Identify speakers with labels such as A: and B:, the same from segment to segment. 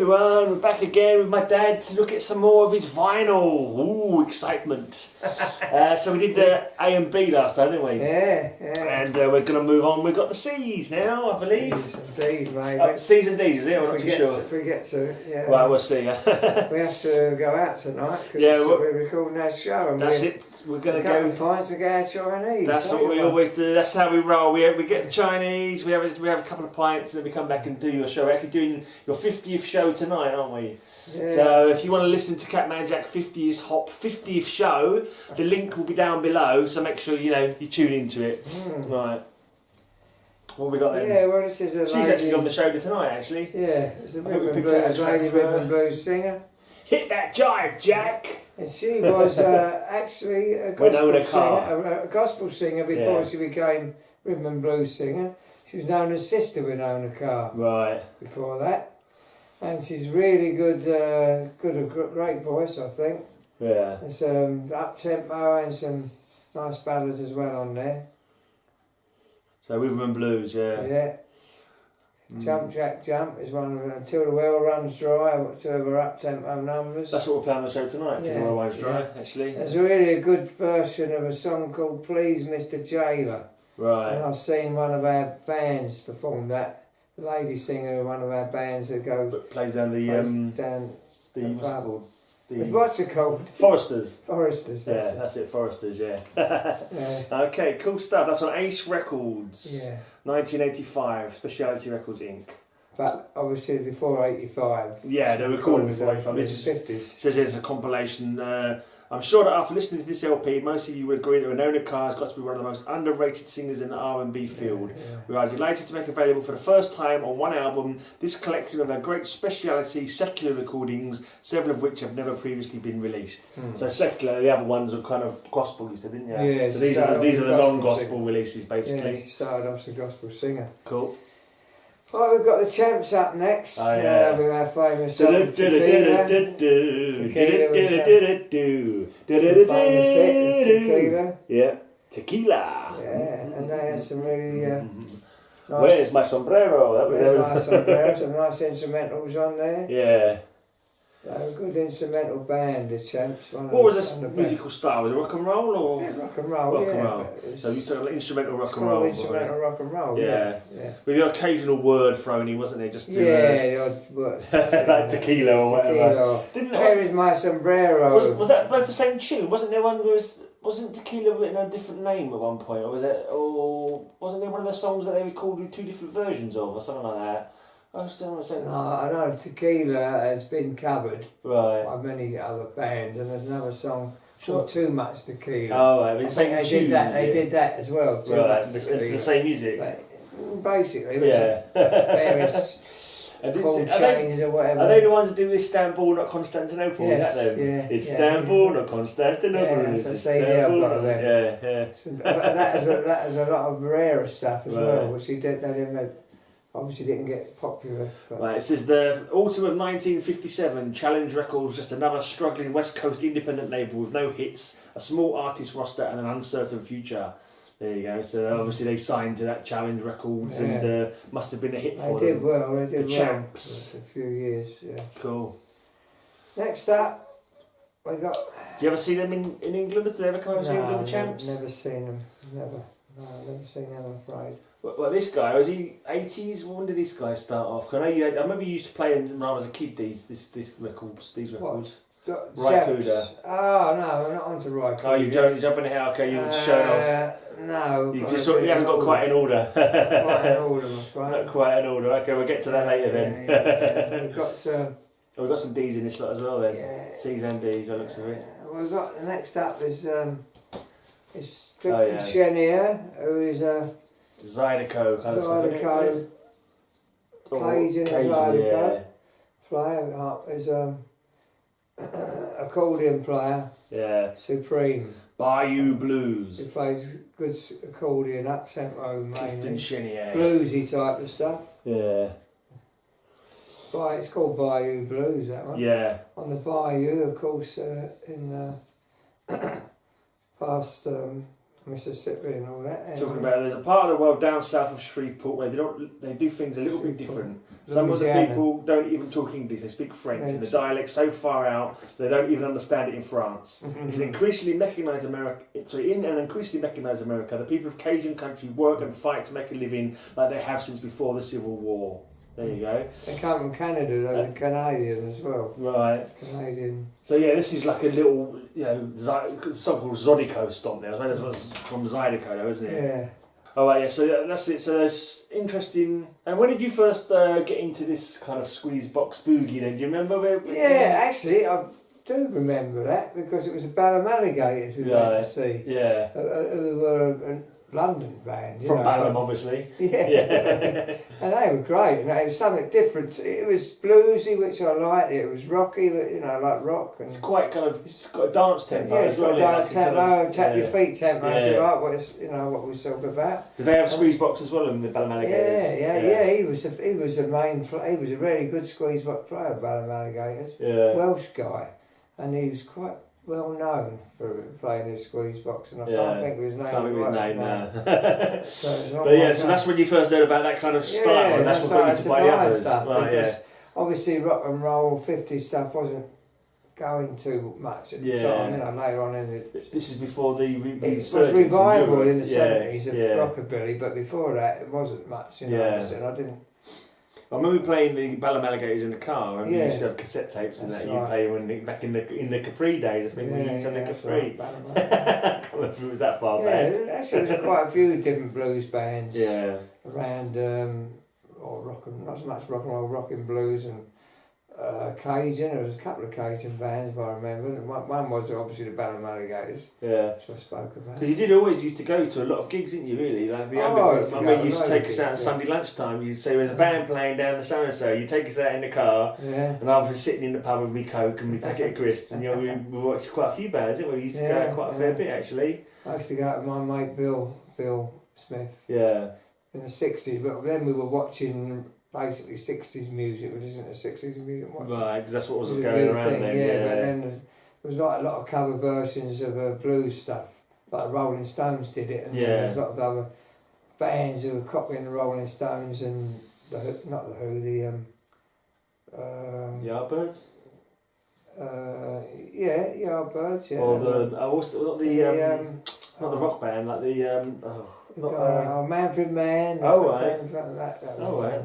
A: everyone, we're back again with my dad to look at some more of his vinyl. Ooh, excitement. So we did the A and B last time, didn't we?
B: Yeah.
A: And we're going to move on. We've got the C's now, I believe.
B: C's and D's, maybe.
A: C's and D's, is it? I'm not too sure.
B: If we get to, yeah.
A: Right, we'll see.
B: We have to go out tonight because we're recording our show. And
A: that's it. We're going to go.
B: Pints to go out Chinese.
A: That's what we always do. That's how we roll. We get the Chinese. We have a couple of pints, and then we come back and do your show. We're actually doing your 50th show tonight, aren't we?
B: Yeah.
A: So if you want to listen to Catman Jack 50th show, the link will be down below. So make sure you tune into it. Right. What have we got then?
B: Yeah, well, this is a
A: She's
B: lady,
A: actually on the show tonight, actually.
B: Yeah, it's a
A: I think we
B: rhythm
A: picked out a
B: blues,
A: track
B: lady
A: for her.
B: rhythm blues singer.
A: Hit that jive, Jack!
B: And she was actually a gospel singer before she became rhythm and blues singer. She was known as Sister Winona Carr.
A: Right.
B: Before that. And she's really good, a great voice, I think.
A: Yeah.
B: There's some up-tempo and some nice ballads as well on there.
A: So rhythm and blues, yeah.
B: Yeah. Jump Jack Jump is one of them. Until the Well Runs Dry, two of her up-tempo numbers.
A: That's what we're playing on the show tonight, Till the Well Runs Dry, actually.
B: There's really a good version of a song called Please Mr. Jailer.
A: Right.
B: And I've seen one of our bands perform that. The lady singer of one of our bands that goes...
A: Plays down the what's it called?
B: What's it called?
A: Foresters.
B: Foresters,
A: that's it, Foresters, yeah.
B: Yeah.
A: Okay, cool stuff. That's on Ace Records.
B: Yeah.
A: 1985, Speciality Records Inc.
B: But obviously before 85.
A: Yeah, they recorded before 85.
B: In the
A: This
B: 50s.
A: It says there's a compilation. I'm sure that after listening to this LP, most of you would agree that Winona Carr has got to be one of the most underrated singers in the R&B field.
B: Yeah.
A: We are delighted to make available for the first time on one album this collection of her great speciality secular recordings, several of which have never previously been released. So secular, the other ones are kind of gospel, you said, didn't you?
B: Yeah,
A: so these are the non-gospel releases, basically.
B: Yeah, she started off as a gospel singer.
A: Cool.
B: Right, we've got the Champs up next.
A: Oh, yeah.
B: With our famous song, Tequila. Famous hit, Tequila.
A: Yeah, Tequila.
B: Yeah, and they had some really nice...
A: Where's my sombrero?
B: There's nice sombrero, some nice instrumentals on there.
A: Yeah.
B: They were a good instrumental band, the Champs.
A: What was this musical style? Was it rock and roll or?
B: Yeah, rock and roll.
A: Rock and roll. So you took instrumental rock and roll.
B: Instrumental rock and roll.
A: Yeah.
B: Yeah.
A: With the occasional word thrown in, wasn't there? Just to,
B: the odd word.
A: like tequila or whatever.
B: Where is my sombrero?
A: Was that both the same tune? Wasn't there one wasn't Tequila written a different name at one point, or wasn't there one of the songs that they recorded with two different versions of, or something like that? I
B: know Tequila has been covered by many other bands, and there's another song called Too Much Tequila.
A: Oh, right.
B: I think they did that as well. Too Much Tequila.
A: It's the same music.
B: Basically,
A: yeah.
B: Various chord changes or whatever.
A: Are they the ones that do Istanbul, not Constantinople?
B: Yes,
A: Is that them?
B: yeah.
A: Istanbul, not Constantinople.
B: Yeah, that's a CD I've got of them.
A: Yeah.
B: But that has a lot of rarer stuff as well, which obviously didn't get popular.
A: Right, it says the autumn of 1957, Challenge Records, just another struggling West Coast independent label with no hits, a small artist roster and an uncertain future. There you go. So obviously they signed to that Challenge Records and must have been a hit for them.
B: They did well.
A: The Champs.
B: For a few years. Yeah.
A: Cool.
B: Next up, we got.
A: Do you ever see them in England? Did they ever come over to England, the Champs?
B: Never seen them. Never. No, never seen them. I'm afraid.
A: Well, this guy, was he 80s? When did this guy start off? I remember you used to play when I was a kid. These records. Rykuda.
B: Oh no, I'm not onto Rykuda.
A: Oh, you're jumping ahead. Okay, you're showing off.
B: No,
A: he hasn't got quite in order.
B: Quite in order, I'm afraid.
A: Not quite in order. Okay, we'll get to that later then.
B: Yeah. We've got
A: we've got some D's in this lot as well then.
B: Yeah.
A: C's and D's. By the looks of it.
B: We've got the next up is Clifton Chenier, who is
A: Zydeco kind of
B: Zydeco. Cajun Zydeco player. Is accordion player.
A: Yeah.
B: Supreme.
A: Bayou Blues.
B: He plays good accordion, up-tempo mainly.
A: Clifton Chenier.
B: Bluesy type of stuff.
A: Yeah.
B: It's called Bayou Blues, that one.
A: Yeah.
B: On the Bayou, of course, in past Mississippi and all that.
A: Talking about there's a part of the world down south of Shreveport where they do things a little bit different. Some of the people don't even talk English; they speak French, and the dialect's so far out they don't even understand it in France. It's an increasingly mechanized America. In an increasingly mechanized America, the people of Cajun country work and fight to make a living like they have since before the Civil War. There you go.
B: They come from Canada, they're Canadian as well.
A: Right.
B: Canadian.
A: So yeah, this is like a little, song called Zydeco stomp there. I suppose that's from Zydeco though, isn't it?
B: Yeah.
A: Oh right, yeah, so that's it. So that's interesting. And when did you first get into this kind of squeeze box boogie then? Do you remember where?
B: Yeah, actually, I do remember that because it was the Balham Alligators we went to see.
A: Yeah.
B: Who were a London band.
A: From Balham, obviously.
B: Yeah. And they were great, and it was something different. It was bluesy, which I liked. It was rocky, like rock. And
A: it's quite it's got a dance tempo.
B: Yeah, it's got a dance tempo, tap your feet tempo, if you like, what we talk about.
A: Did they have squeeze box as well in the Balham Alligators?
B: Yeah. He was a really good squeeze box player, Balham Alligators.
A: Yeah.
B: Welsh guy, and he was quite well known for playing his squeeze box, and I can't think of his name.
A: Can't think of his name now. So that's when you first heard about that kind of style, and that's what got you to buy the others. Right,
B: obviously, rock and roll 50s stuff wasn't going too much at the time. Later on in it.
A: This is before the
B: it was revival in the 70s of rockabilly, but before that it wasn't much. And I didn't.
A: I remember playing the Balham Alligators in the car, and we used to have cassette tapes and that. You play back in the Capri days, I think, when you used to have the Capri. I can't remember if it was that far back.
B: Actually, there was quite a few different blues bands around, not so much rock and roll, rock and blues, and Cajun. There was a couple of Cajun bands, if I remember. One was obviously the Balham Alligators, which I spoke about.
A: Because you did always used to go to a lot of gigs, didn't you, really? Like the used to take us out on Sunday lunchtime. You'd say there's a band playing down the so-and-so. You'd take us out in the car, and I was sitting in the pub with me Coke and my packet of crisps, and we watched quite a few bands, didn't we? We used to go out quite a fair bit, actually.
B: I used to go out with my mate Bill Smith.
A: Yeah.
B: In the 60s, but then we were watching basically 60s music, which isn't a 60s music.
A: Right, because that's what was going around then.
B: But then there was like a lot of cover versions of blues stuff, like Rolling Stones did it, and there was a lot of other bands who were copying the Rolling Stones and the Yardbirds.
A: Yardbirds,
B: yeah.
A: Or not the rock band, like the
B: Manfred Mann.
A: Oh right.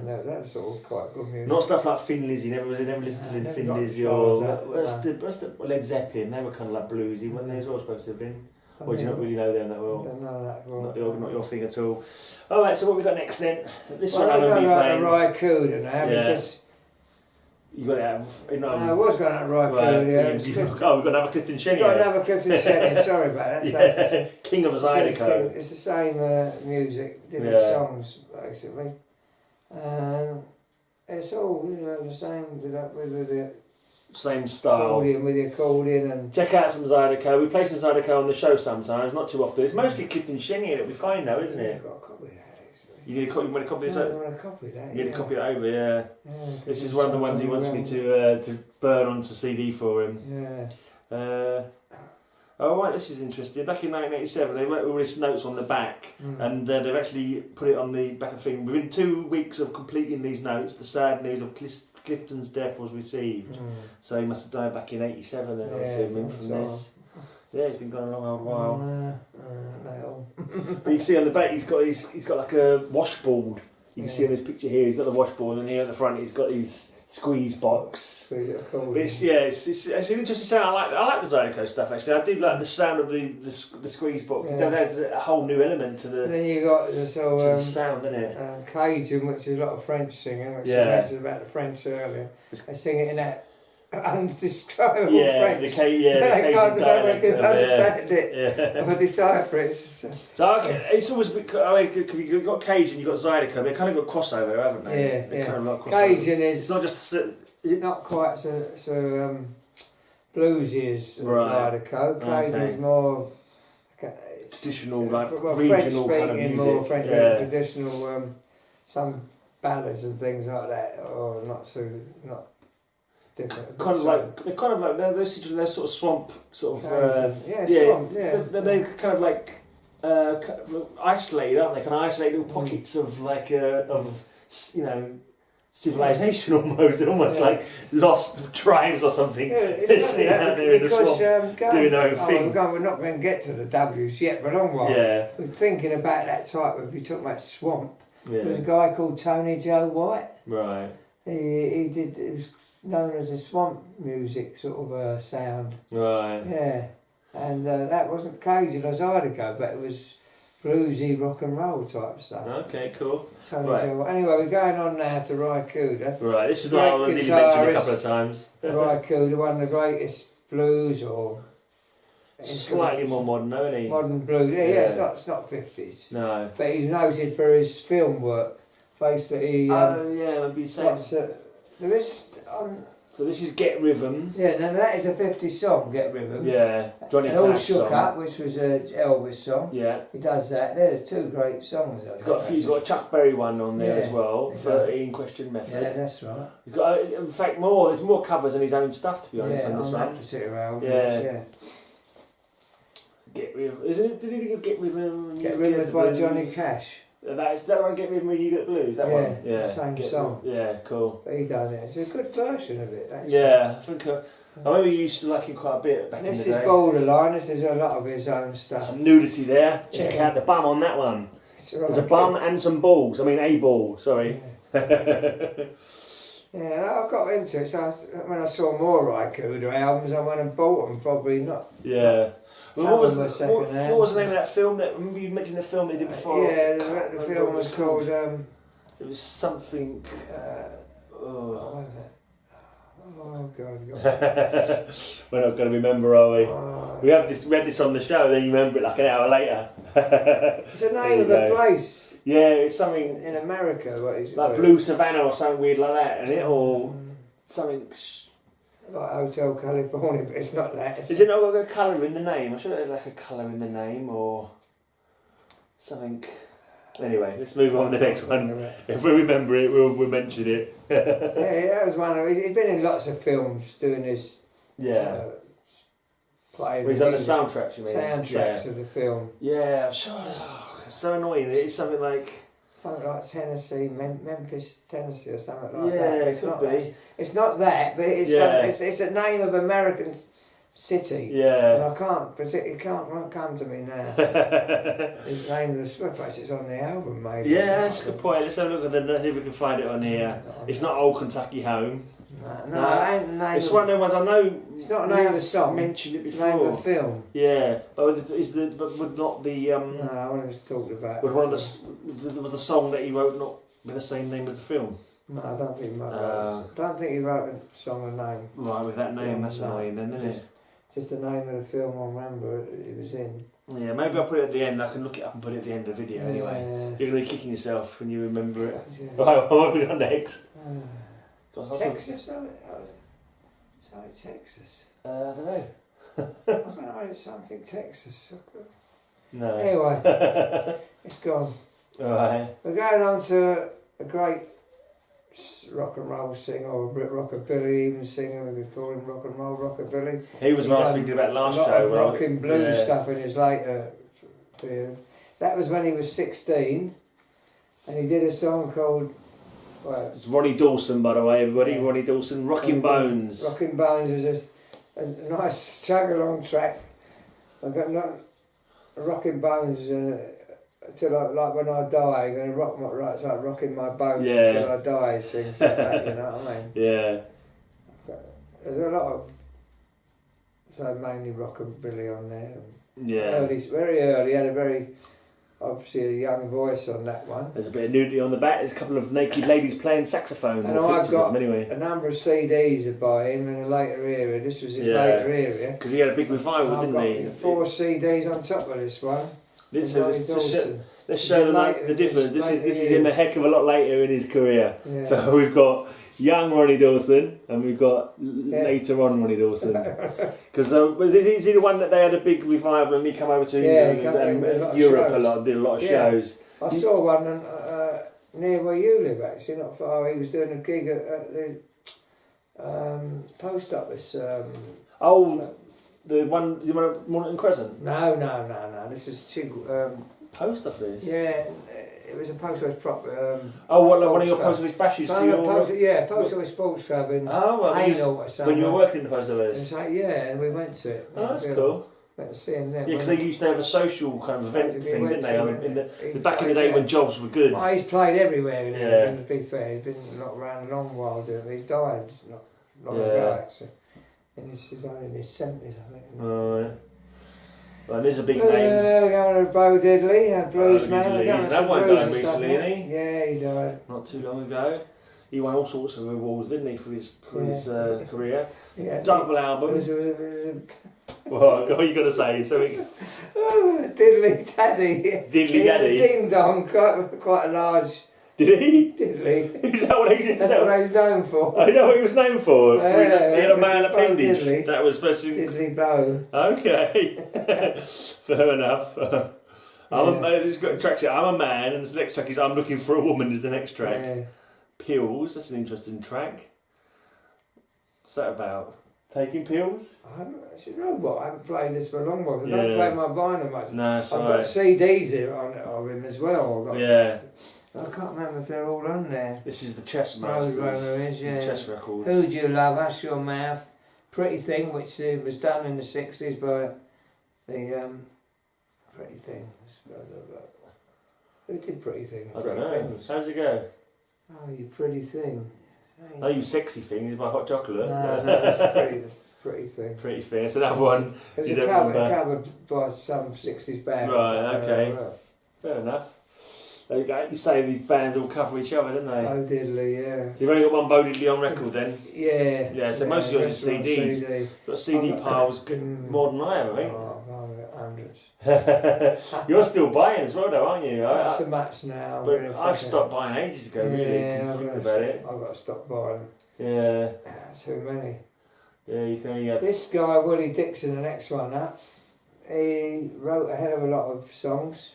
B: That was all quite good music.
A: Not stuff like Thin Lizzy. Never listened to Thin Lizzy or what's the Led Zeppelin. They were kind of like bluesy, weren't they? As well, supposed to have been. Or do you not really know them that well?
B: Don't know that well.
A: Not your thing at all. All right. So what we got next then? This one
B: I'm
A: going to be playing.
B: Rye Cooder now because.
A: You got to have.
B: I was going to Rye Cooder.
A: We've got another Clifton Shenny.
B: Got another Clifton Shenny. Sorry about that.
A: King of Zydeco.
B: It's the same music, different songs basically. It's all the same with the
A: same style.
B: With the accordion and.
A: Check out some Zydeco. We play some Zydeco on the show sometimes, not too often. It's mostly Clifton Shenny it'll be fine though, isn't it?
B: I've got a copy of that.
A: You want to copy this?
B: I want to copy that.
A: You need to copy it over, yeah. This is one of the ones he wants me to burn onto CD for him.
B: Yeah.
A: Oh right, this is interesting. Back in 1987, they wrote all these notes on the back, and they've actually put it on the back of the thing. Within 2 weeks of completing these notes, the sad news of Clifton's death was received. So he must have died back in 87, then I'm assuming from this. Yeah, he's been gone a long old while. But you can see on the back, he's got like a washboard. You can see on this picture here, he's got the washboard, and here at the front, he's got his squeeze box. But it's an interesting sound. I like the Zydeco stuff actually. I do like the sound of the squeeze box. It does add a whole new element to the.
B: And then you got the
A: sound, doesn't it?
B: Cajun, which is a lot of French singing. Which you mentioned about the French earlier. They sing it in that undescribable French.
A: The Cajun dialect.
B: Understand it or decipher it.
A: So it's always you've got Cajun, you've got Zydeco. They kind of got crossover, haven't they?
B: Yeah,
A: kind of like
B: Cajun is.
A: It's not just.
B: Not quite so bluesy as Zydeco. Cajun is more
A: traditional, like
B: French
A: regional kind of music.
B: More French traditional. Some ballads and things like that, or not different.
A: Kind of like they're sort of swamp sort of
B: swamp.
A: They're kind of like isolated, aren't they? Kind of isolated little pockets of civilization almost. They're almost like lost tribes or something.
B: Yeah, it's
A: sitting out there in the swamp, doing their own thing.
B: We're not going to get to the W's yet for a long while.
A: Yeah.
B: We're thinking about that type of, you talk about swamp.
A: Yeah.
B: There was a guy called Tony Joe White.
A: Right.
B: It was known as a swamp music sort of sound.
A: Right.
B: Yeah. And that wasn't Cajun as I'd go, but it was bluesy rock and roll type stuff.
A: Okay, cool.
B: Tony
A: Right.
B: Joe White. Anyway, we're going on now to Ry Cooder.
A: Right, this is what I nearly mentioned a couple of times.
B: Ry Cooder, one of the greatest blues or...
A: Slightly more modern, though, isn't he?
B: Modern blues, yeah. It's not 50s.
A: No.
B: But he's noted for his film work. Basically,
A: I'd be saying.
B: There is...
A: So this is Get Rhythm.
B: Yeah, now that is a 50s song, Get Rhythm.
A: Yeah, Johnny
B: And All
A: Cash
B: Shook
A: song.
B: Up, which was an Elvis song.
A: Yeah.
B: He does that. They're two great songs.
A: He's got a Chuck Berry one on there as well,
B: he
A: 13 Question Method.
B: Yeah, that's right.
A: He's got, in fact, there's more covers than his own stuff, to be honest, on this
B: that
A: one.
B: particular album.
A: Yeah. Get Rhythm. Did he do Get Rhythm?
B: Get Rhythm by Johnny Cash.
A: Is that right? Get Rhythm when You Get Blues? That one? Yeah.
B: Same song.
A: Yeah, cool.
B: But he done it. It's a good version of it, actually.
A: Yeah, I think I remember you used to like him quite a bit back in the day.
B: This is borderline. This is a lot of his own stuff.
A: Some nudity there. Check out the bum on that one. There's a bum and some balls. I mean, a ball. Sorry.
B: Yeah, I got into it. So when I saw more Ry Cooder albums, I went and bought them. Probably not.
A: Yeah. Well, what was the name of that film? Remember you mentioned the film they did before?
B: Yeah, the film was called...
A: it was something...
B: Oh, God.
A: We're not going to remember, are we?
B: Oh.
A: We had this on the show, then you remember it like an hour later.
B: It's the name of a place.
A: Yeah, it's something...
B: In America. What is it?
A: Like Blue Savannah or something weird like that, isn't it? Or something...
B: Like Hotel California, but it's not that.
A: Is it not got a colour in the name? I'm sure there's like a colour in the name or something. Anyway, let's move on to the next one. If we remember it, we'll mention it.
B: Yeah, that was one of... He's been in lots of films doing his...
A: Yeah.
B: Playing...
A: He's on the soundtracks, you mean?
B: Soundtracks of the film.
A: Yeah, I'm sure. It's so annoying. It's something like...
B: Something like Tennessee, Memphis, Tennessee, or something like that.
A: Yeah, it could be.
B: It's not that, but it's it's a name of American city.
A: Yeah.
B: And I can't particularly won't come to me now. His name of the place. It's on the album, maybe.
A: Yeah, that's a good point. Let's have a look at see if we can find it on here. It's not Old Kentucky Home.
B: No, it ain't the name.
A: It's one of the ones I know.
B: It's not the name of the song.
A: Mentioned it before.
B: Name of the film.
A: Yeah, but would not the
B: No, I was talked about.
A: Was one of was the song that he wrote not with the same name as the film?
B: No, I don't think he wrote. I don't think he wrote a song and name.
A: Right, with that name, that's annoying, then, isn't it?
B: Just the name of the film I remember it was in.
A: Yeah, maybe I'll put it at the end. I can look it up and put it at the end of the video anyway. You're going to be kicking yourself when you remember it. Yeah. Right, what have we got next?
B: Texas? Sorry, Texas.
A: I don't know.
B: I don't know, it's something Texas.
A: No.
B: Anyway, it's gone.
A: Alright.
B: We're going on to a great rock and roll singer, or rockabilly even singer, we could call him rock and roll rockabilly.
A: He was what I was thinking about last show.
B: A lot of rock and blues stuff in his later period. That was when he was 16, and he did a song called...
A: It's Ronnie Dawson, by the way, everybody. Yeah. Ronnie Dawson, Rockin' Bones.
B: Rockin' Bones is a nice chug-along track. I've got Rockin' Bones till like when I die, I'm going to rock my right, it's like rocking my bones until I die. Things like that, you know what I mean? Yeah. There's a lot of mainly rockabilly on there.
A: Yeah.
B: Very early, had a very. Obviously a young voice on that one.
A: There's a bit of nudity on the back. There's a couple of naked ladies playing saxophone.
B: And I've got a number of CDs by him in a later era. This was his later era.
A: Because he had a big revival, didn't he?
B: 4 CDs on top of this one.
A: Let's show the difference. This is him a heck of a lot later in his career. Yeah. So we've got young Ronnie Dawson and we've got later on Ronnie Dawson. Because is he the one that they had a big revival and he come over to Europe a lot, did a lot of shows?
B: I saw one near where you live actually, not far. He was doing a gig at the post office.
A: The one at Mornington Crescent?
B: No. This is
A: Post office?
B: Yeah, it was a post office prop.
A: One of your post office bashes for your...
B: Post office sports club in
A: Hainault
B: or something.
A: When you were working in the post office?
B: And we went to it.
A: Oh, that's cool.
B: Went to see him then.
A: Yeah, because they used to have a social kind of event thing, didn't they? I mean, back in the day when jobs were good.
B: Well, he's played everywhere in England, to be fair. He's been not around a long while doing it. He's died not long ago, actually. And he's only in his 70s, I think.
A: Right. Well, there's a big name.
B: We're going to Bo Diddley, a blues man.
A: He's another one died recently, isn't he?
B: Yeah, he died.
A: Not too long ago. He won all sorts of awards, didn't he, for his career?
B: Yeah.
A: Double album.
B: It was
A: What are you going to say? Something?
B: Diddley Daddy.
A: Diddley Daddy?
B: Ding Dong, quite a large...
A: Did he?
B: Diddley.
A: Is that what he did?
B: That's what he's known for.
A: I know what he was known for. He had a male appendage.
B: Diddley.
A: That was supposed to be...
B: Diddley Bow.
A: Okay. Fair enough. This got a track. I'm a man, and the next track is I'm looking for a woman. Is the next track.
B: Yeah.
A: Pills. That's an interesting track. What's that about? Taking pills?
B: I haven't played this for a long while. I don't play my vinyl much.
A: No, that's
B: I've
A: right.
B: got CDs here of him as well. I can't remember if they're all on there.
A: This is the Chess
B: Road
A: Masters.
B: Runner is, yeah.
A: Chess records.
B: Who Do You Love? Hush Your Mouth. Pretty Thing, which was done in the 60s by the Pretty Thing. Who did Pretty Thing?
A: I don't know. How's it go?
B: Oh, You Pretty Thing.
A: Oh, You Sexy Thing is by Hot Chocolate.
B: No, it's Pretty Thing.
A: Pretty Thing. It's another one.
B: It was a cover by some 60s band.
A: Right, okay. Fair enough. There you go. You say these bands all cover each other, don't they?
B: Bo Diddley, yeah.
A: So you've only got one Bo Diddley on record then?
B: Yeah.
A: Yeah, so most of yours are CDs. You've got CD piles more than I have, I think.
B: Hundreds.
A: You're still buying as well though, aren't you?
B: Not so much now.
A: But I've stopped buying ages ago, really. I've
B: got to stop buying.
A: Yeah.
B: Too many.
A: Yeah, you can only have...
B: This guy, Willie Dixon, the next one up, he wrote a hell of a lot of songs,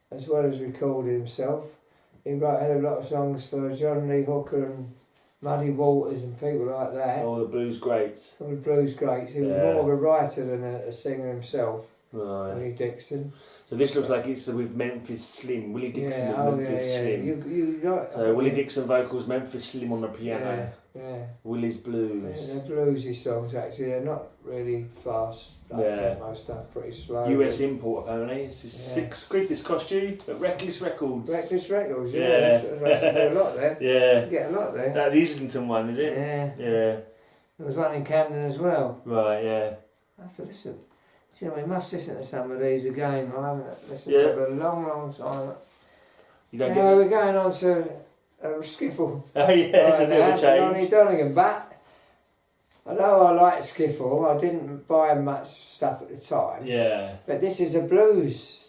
B: as well as recorded himself. He wrote a hell of a lot of songs for John Lee Hooker and Muddy Waters and people like that.
A: All the blues greats.
B: All the blues greats. He was more of a writer than a singer himself.
A: Right.
B: Willie Dixon.
A: So this looks like it's with Memphis Slim. Willie Dixon and Memphis Slim. So Willie Dixon vocals, Memphis Slim on the piano.
B: Yeah.
A: Willie's blues.
B: They're bluesy songs actually. They're not really fast. Tempo stuff, pretty slow.
A: US import apparently. This is £6 this cost you at Reckless Records.
B: Reckless Records, yeah. Do a lot there.
A: Yeah.
B: You get a lot there.
A: That the Islington one, is it?
B: Yeah.
A: Yeah.
B: There was one in Camden as well.
A: Right, yeah.
B: I have to listen. Do you know, we must listen to some of these again. I haven't listened to them for a long time.
A: You don't
B: we're going on to Skiffle.
A: Oh yeah, it's a bit of a change.
B: Ronnie Donegan, but I know I like Skiffle. I didn't buy much stuff at the time.
A: Yeah.
B: But this is a blues.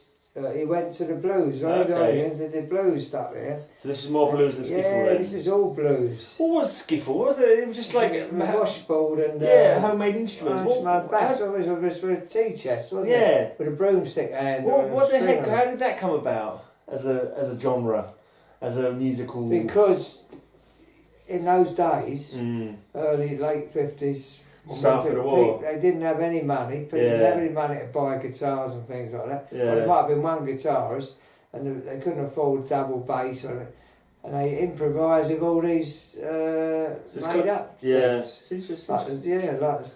B: He went to the blues. Ronnie Donegan did the blues stuff here.
A: So this is more blues than Skiffle then?
B: Yeah, this is all blues.
A: What was Skiffle? What was it? It was just like
B: a washboard and
A: homemade instruments.
B: My bass was with a tea chest, wasn't it?
A: Yeah.
B: With a broomstick hand.
A: What the heck? How did that come about as a genre, as a musical?
B: Because in those days, late 50s,
A: start for the war,
B: they didn't have any money. People didn't have any money to buy guitars and things like that.
A: Yeah.
B: Well, there might have been one guitarist, and they couldn't afford double bass, and they improvised with all these made up
A: yeah,
B: things.
A: it's interesting.
B: Like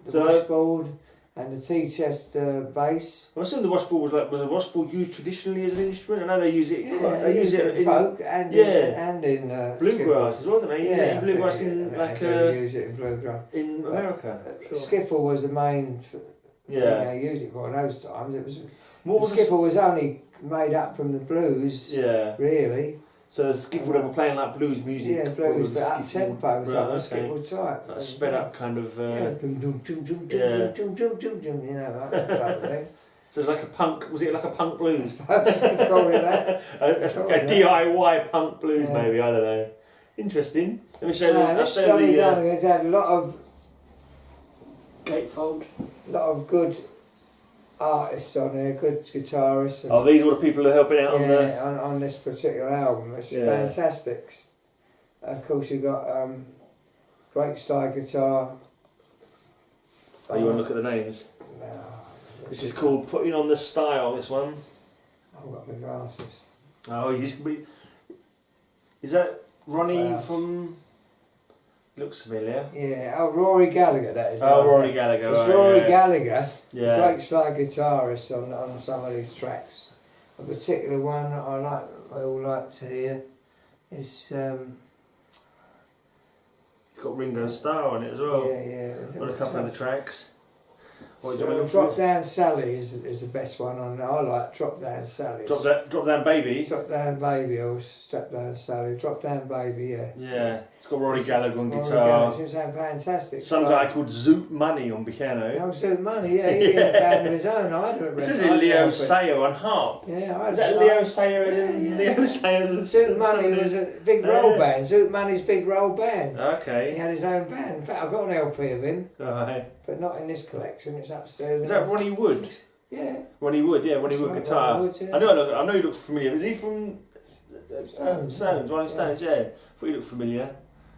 B: the washboard and the tea chest bass.
A: I assume the washboard was a washboard used traditionally as an instrument? I know they use it.
B: They use it in folk and in
A: bluegrass as well, don't they?
B: Yeah,
A: bluegrass in
B: use it in bluegrass
A: in America.
B: Skiffle was the main thing they used it for in those times. It was Skiffle was only made up from the blues. Yeah, really.
A: So the Skiffle they were playing like blues music.
B: Yeah, blues, but up tempo, Skiffle type.
A: Like a sped up kind of.
B: You know, that type of thing.
A: So it's like a punk. Was it like a punk blues?
B: Probably that.
A: a DIY punk blues, maybe. I don't know. Interesting. Let me show you.
B: This Johnny Donegan's had a lot of
A: gatefold.
B: A lot of good artists on there, good guitarists.
A: These are the people who are helping out
B: on this particular album. It's fantastic. Of course, you've got great style guitar.
A: Oh, you want to look at the names?
B: No.
A: This is called Putting on the Style, this one.
B: I've got my glasses.
A: Oh, is that Ronnie from... Looks familiar.
B: Yeah, oh, Rory Gallagher, that is.
A: Oh, Rory Gallagher.
B: It's
A: right,
B: Rory
A: yeah.
B: Gallagher,
A: Yeah.
B: great slide guitarist on some of these tracks. A particular one that I all like to hear is...
A: It's got Ringo Starr on it as well.
B: Yeah.
A: On a couple of the tracks. What do you
B: So
A: want to
B: Drop Down Sally is the best one on there. I like Drop Down Sally.
A: Drop Down Baby?
B: Drop Down Baby, or Drop Down Sally. Drop Down Baby, yeah.
A: Yeah. It's got Rory Gallagher on
B: Rory
A: guitar.
B: Gallagher, she sounds fantastic.
A: Some guy called Zoot Money on piano.
B: Oh, Zoot Money, yeah. He had a band of his own.
A: It says here Leo Sayer on harp.
B: Yeah,
A: Is that Leo Sayer as in Leo Sayer?
B: Zoot Money was a big roll band. Zoot Money's big roll band. He
A: Okay.
B: had his own band. In fact, I've got an LP of him,
A: Right.
B: but not in this collection. It's upstairs.
A: Is that Ronnie Wood?
B: Yeah.
A: Ronnie Wood, yeah, Ronnie Wood
B: That's
A: guitar.
B: Ronnie Wood, yeah.
A: I know he looked familiar. Is he from Stones? Rolling
B: Yeah.
A: Stones, yeah. Thought he looked familiar.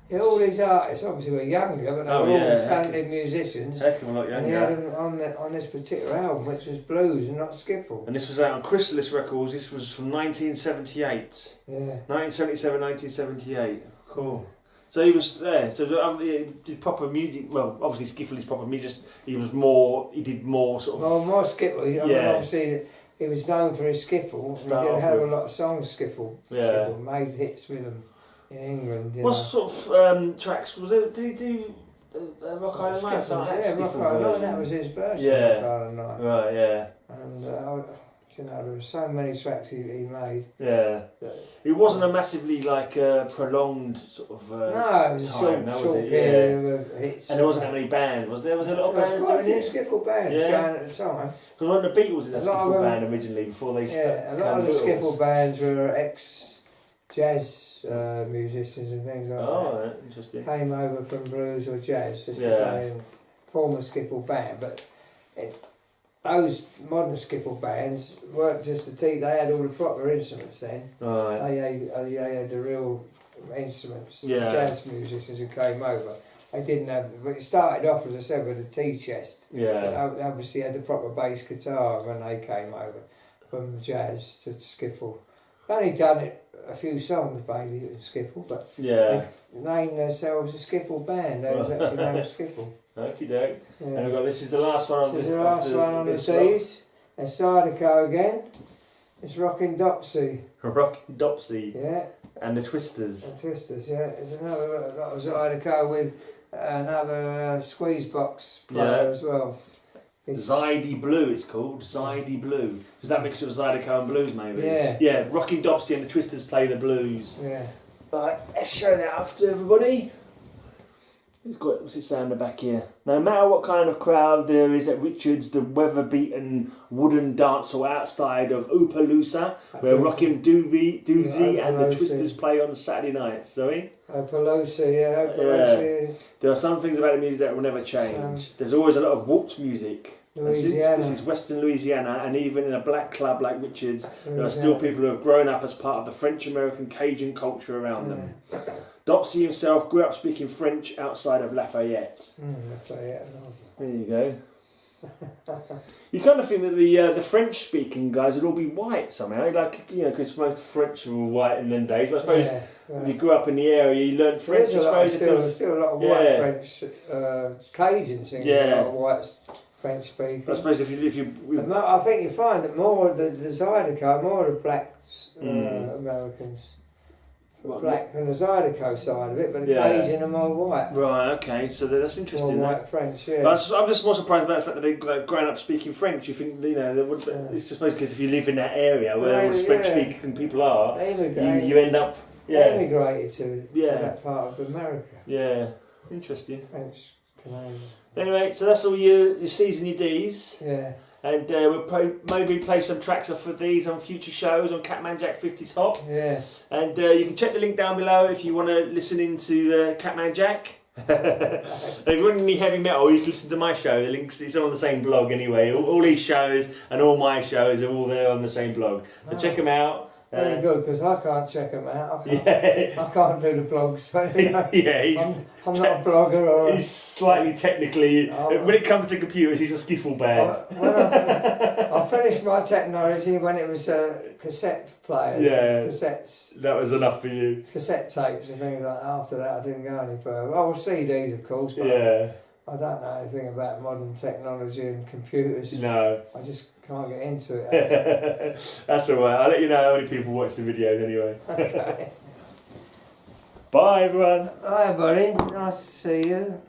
B: Yeah, all these artists obviously were younger, but they were all talented musicians.
A: Heck of a lot
B: And he had
A: younger.
B: them on this particular album, which was blues and not skiffle.
A: And this was out on Chrysalis Records. This was from 1978.
B: Yeah.
A: 1977, 1978. Cool. So he was there. So he did proper music. Well, obviously skiffle is proper music. He did more sort of.
B: Well, more skiffle. I mean,
A: Yeah.
B: obviously, he was known for his skiffle. And he
A: Start
B: did a
A: off
B: hell of a
A: with.
B: lot of songs skiffle.
A: Yeah.
B: Skiffle, made hits with them in England. You
A: What
B: know.
A: sort of tracks was it? Did he do Rock Island Night?
B: Skiffle,
A: Something like that
B: yeah,
A: skiffle
B: Rock Island Night,
A: version?
B: that was his version.
A: Yeah.
B: Rock Island Night.
A: Right. Yeah.
B: And you know, there were so many tracks he made.
A: Yeah. It wasn't a massively prolonged sort of.
B: No, it was a
A: time, that was
B: short
A: it,
B: period of hits.
A: And there wasn't that many bands, was there? Was there a lot of
B: There was
A: bands
B: quite a
A: doing
B: few
A: it?
B: skiffle bands
A: Yeah.
B: going at the time.
A: Because one of the Beatles in a
B: A lot of
A: skiffle
B: them-
A: band originally before they
B: Yeah, a lot of the skiffle bands were ex-jazz musicians and things like
A: Oh, right. Interesting.
B: that. Came over from blues or jazz just to
A: Yeah.
B: play in form a skiffle band. But those modern skiffle bands weren't just the they had all the proper instruments then.
A: Right.
B: They had the real instruments,
A: Yeah.
B: jazz musicians who came over. They didn't have, but it started off, as I said, with a tea chest.
A: Yeah.
B: They obviously had the proper bass guitar when they came over from jazz to skiffle. They only done it a few songs, Bailey and skiffle, but
A: Yeah.
B: they named themselves a skiffle band. They was actually named skiffle.
A: Okie doke. And
B: Yeah.
A: we've got this is the last one on
B: This
A: this.
B: is the last one on the
A: this
B: D's. And Zydeco again. It's Rockin' Dopsy.
A: Rockin' Dopsy
B: Yeah.
A: and the Twisters.
B: And Twisters, yeah. There's another lot of Zydeco with another squeeze box player
A: Yeah.
B: as well. It's-
A: Zyde Blue, it's called. Zyde Blue. Is that a mixture of Zydeco and blues, maybe?
B: Yeah.
A: Yeah, Rockin' Dopsy and the Twisters play the blues.
B: Yeah.
A: Right, let's show that off to everybody. What's it saying on the back here? No matter what kind of crowd there is at Richard's, the weather-beaten wooden dance hall outside of Oopaloosa, where Rockin' Doozy
B: Yeah,
A: and the
B: Oopaloosa.
A: Twisters play on Saturday nights. Sorry?
B: Pelosi, yeah. Pelosi.
A: There are some things about the music that will never change. There's always a lot of waltz music. And since
B: Louisiana.
A: this is Western Louisiana, and even in a black club like Richard's, there are still people who have grown up as part of the French-American Cajun culture around them. Dopsy himself grew up speaking French outside of Lafayette.
B: Lafayette.
A: There you go. You kind of think that the French-speaking guys would all be white somehow, because most French were white in them days. But I suppose if you grew up in the area, you learned French.
B: There's
A: I
B: still a lot of
A: Yeah.
B: white French Cajun singers,
A: Yeah.
B: a lot of white French speakers.
A: I suppose if you
B: I think you find that more the Zydeco, more the black Americans, black from the Zydeco side of it, but the
A: Yeah.
B: Cajun are more white.
A: right, okay, so that's
B: More
A: interesting.
B: white French, yeah.
A: But I'm just more surprised about the fact that they've grown up speaking French. You think, they would. It's suppose because if you live in that area where all the French-speaking people are,
B: They
A: you end up. Yeah.
B: emigrated to that part of America.
A: Yeah. Interesting.
B: French, Canadian.
A: Anyway, so that's all your C's and your D's.
B: Yeah.
A: And we'll maybe play some tracks off of these on future shows on Catman Jack 50 Top.
B: Yeah.
A: And you can check the link down below if you want to listen into Catman Jack. If you want any heavy metal, you can listen to my show. The links, it's on the same blog anyway. All these shows and all my shows are all there on the same blog. So check them out.
B: Very good, because I can't check them out.
A: Yeah.
B: I can't do the blogs. So, you know,
A: Yeah,
B: I'm not a blogger. Or
A: he's slightly technically, when it comes to computers, he's a skiffle bag.
B: I finished my technology when it was cassette players, cassettes.
A: That was enough for you.
B: Cassette tapes and things like that. After that, I didn't go any further. Oh, CDs, of course, but I don't know anything about modern technology and computers.
A: No.
B: I just can't get into it.
A: That's alright. I'll let you know how many people watch the videos anyway.
B: Okay.
A: Bye, everyone.
B: Hi, buddy. Nice to see you.